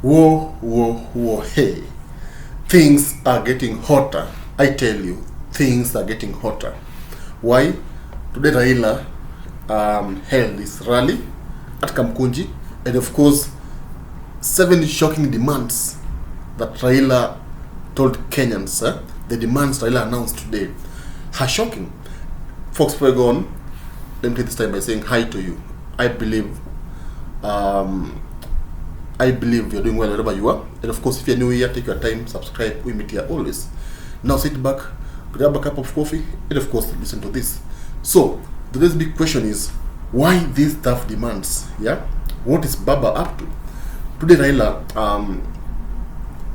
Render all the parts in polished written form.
Whoa, whoa, whoa, hey. Things are getting hotter. I tell you, things are getting hotter. Why? Today Raila held this rally at Kamukunji, and of course, 7 shocking demands that Raila told Kenyans, the demands Raila announced today, are shocking. Folks, before I go on, let me take this time by saying hi to you. I believe you're doing well wherever you are. And of course, if you're new here, take your time, subscribe. We meet here always. Now sit back, grab a cup of coffee, and of course, listen to this. So, today's big question is, why these tough demands? Yeah? What is Baba up to? Today, Raila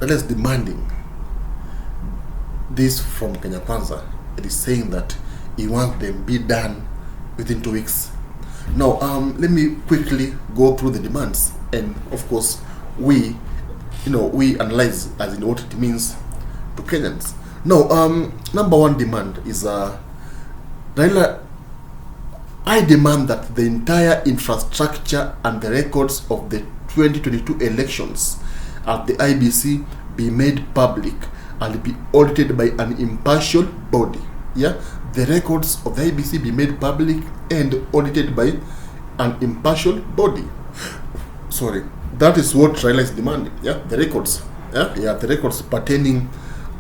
is demanding this from Kenya Kwanza. It is saying that he wants them be done within 2 weeks. Now, let me quickly go through the demands, and of course, we analyze as in what it means to Kenyans. Now, number one demand is Raila. I demand that the entire infrastructure and the records of the 2022 elections at the IBC be made public and be audited by an impartial body. Yeah, the records of the IBC be made public and audited by an impartial body. Sorry, that is what Raila is demanding. Yeah, the records. The records pertaining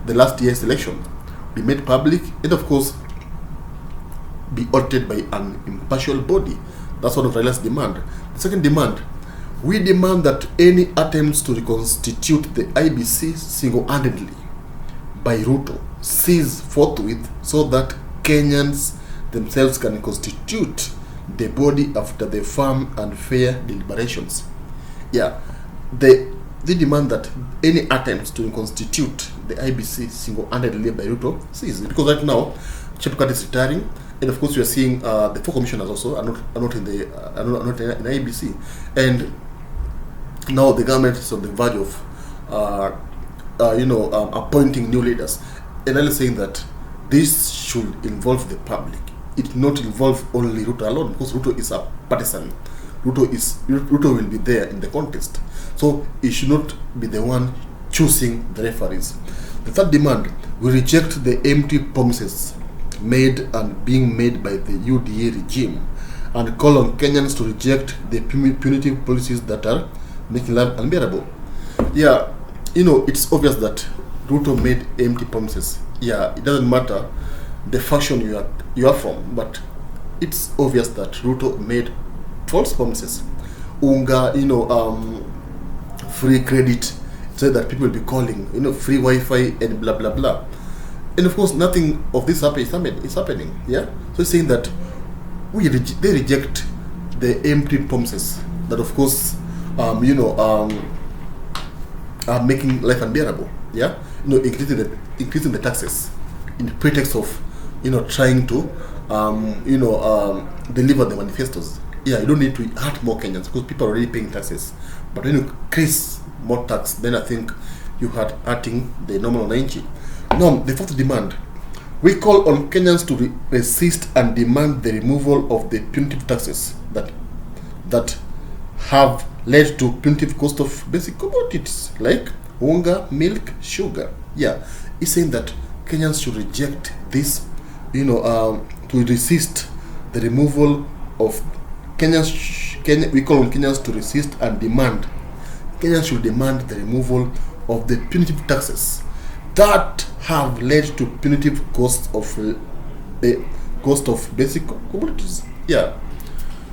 the last year's election be made public and of course be audited by an impartial body. That's one of Raila's demand. The second demand, we demand that any attempts to reconstitute the IBC single-handedly by Ruto cease forthwith so that Kenyans themselves can constitute the body after the firm and fair deliberations. Yeah, they demand that any attempts to reconstitute the IBC single-handedly by Ruto cease, because right now Chepkat is retiring, and of course we are seeing the 4 commissioners also are not in the IBC, and now the government is on the verge of appointing new leaders, and I'm saying that this should involve the public. It not involve only Ruto alone, because Ruto is a partisan. Ruto will be there in the contest, so he should not be the one choosing the referees. The third demand, we reject the empty promises made and being made by the UDA regime, and call on Kenyans to reject the punitive policies that are making life unbearable. Yeah, it's obvious that Ruto made empty promises. Yeah, it doesn't matter the faction you are from, but it's obvious that Ruto made false promises. Unga, free credit, so that people will be calling, free Wi-Fi and blah blah blah. And of course, nothing of this is happening. Yeah, so it's saying that they reject the empty promises that, of course, are making life unbearable. Yeah, increasing the taxes in the pretext of trying to deliver the manifestos. Yeah, you don't need to hurt more Kenyans because people are already paying taxes. But when you increase more tax, then I think you are hurting the normal 90. Now, the fourth demand, we call on Kenyans to resist and demand the removal of the punitive taxes that have led to punitive cost of basic commodities like unga, milk, sugar. Yeah, it's saying that Kenyans should reject this, to resist the removal of we call on Kenyans to resist and demand. Kenyans should demand the removal of the punitive taxes that have led to punitive cost of basic commodities. Yeah,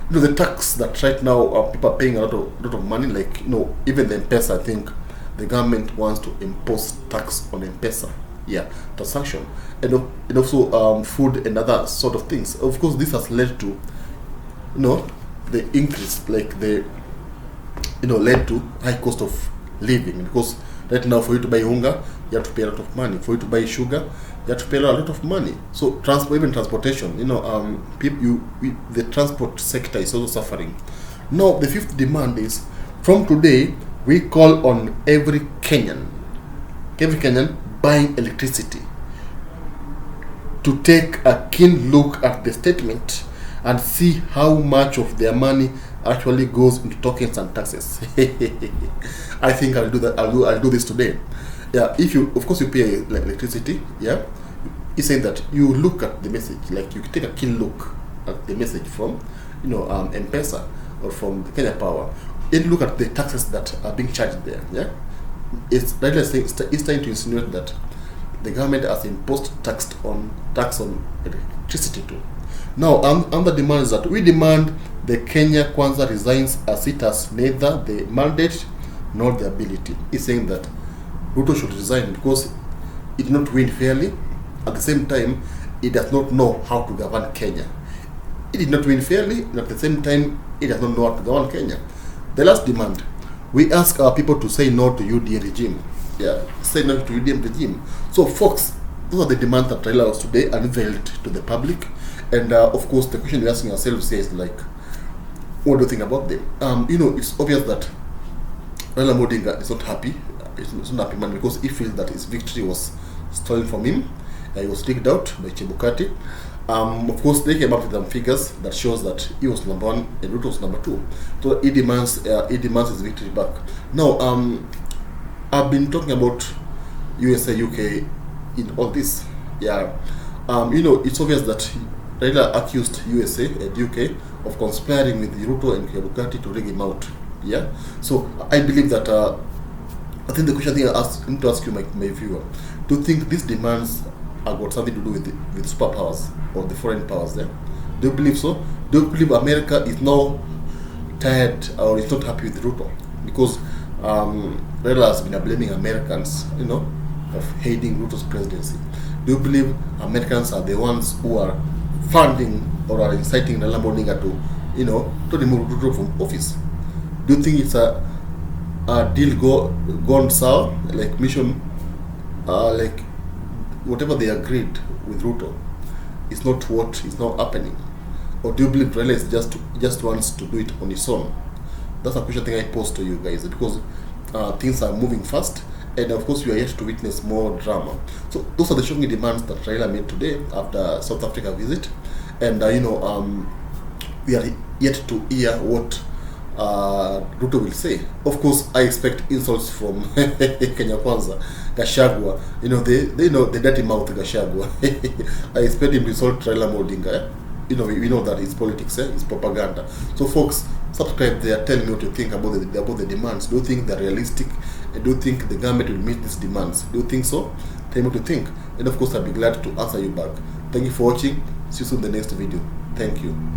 the tax that right now people are paying a lot of money. Like even the M-Pesa, I think the government wants to impose tax on M-Pesa. Yeah, transaction, and also food and other sort of things. Of course, this has led to the increase, like led to high cost of living, because right now for you to buy unga, you have to pay a lot of money. For you to buy sugar, you have to pay a lot of money. So even transportation, the transport sector is also suffering. Now, the fifth demand is, from today, we call on every Kenyan buying electricity to take a keen look at the statement and see how much of their money actually goes into tokens and taxes. I think I'll do that. I'll do this today. Yeah, if you, of course, you pay electricity. Yeah, it's saying that you look at the message, like you take a keen look at the message from, M-Pesa or from the Kenya Power, and look at the taxes that are being charged there. Yeah, it's trying to insinuate that the government has imposed tax on electricity too. Now, the demand is that we demand the Kenya Kwanza resigns, as it has neither the mandate nor the ability. It's saying that Ruto should resign because it did not win fairly. At the same time, it does not know how to govern Kenya. It did not win fairly, and at the same time, it does not know how to govern Kenya. The last demand, we ask our people to say no to UDA regime. Yeah, say no to UDM regime. So, folks, those are the demands that Raila was today unveiled to the public. And of course, the question we're asking ourselves is like, what do you think about them? It's obvious that Raila Odinga is not happy. He's not happy man because he feels that his victory was stolen from him. He was kicked out by Chebukati. Of course, they came up with some figures that shows that he was number one and Ruto was number two. So he demands his victory back. Now, I've been talking about USA, UK in all this. Yeah, it's obvious that Raila accused USA and UK of conspiring with Ruto and Chebukati to rig him out. Yeah, so I believe that. I think the question I need to ask you, my viewer, do you think these demands have got something to do with superpowers or the foreign powers there? Do you believe so? Do you believe America is now tired or is not happy with Ruto? Because Raila has been blaming Americans, of hating Ruto's presidency. Do you believe Americans are the ones who are funding or are inciting Raila Odinga to remove Ruto from office? Do you think it's a deal gone sour, like mission, like whatever they agreed with Ruto is not what is now happening? Or do you believe Raila is just wants to do it on his own? That's a question I pose to you guys, because things are moving fast, and of course we are yet to witness more drama. So those are the shocking demands that Raila made today after South Africa visit, and we are yet to hear what Ruto will say. Of course, I expect insults from Kenya Kwanza, Gachagua. They know the dirty mouth Gachagua. I expect him to insult Raila Odinga. We know that it's politics, it's propaganda. So, folks, subscribe there. Tell me what you think about the demands. Do you think they're realistic? And do you think the government will meet these demands? Do you think so? Tell me what you think. And of course, I'll be glad to answer you back. Thank you for watching. See you soon in the next video. Thank you.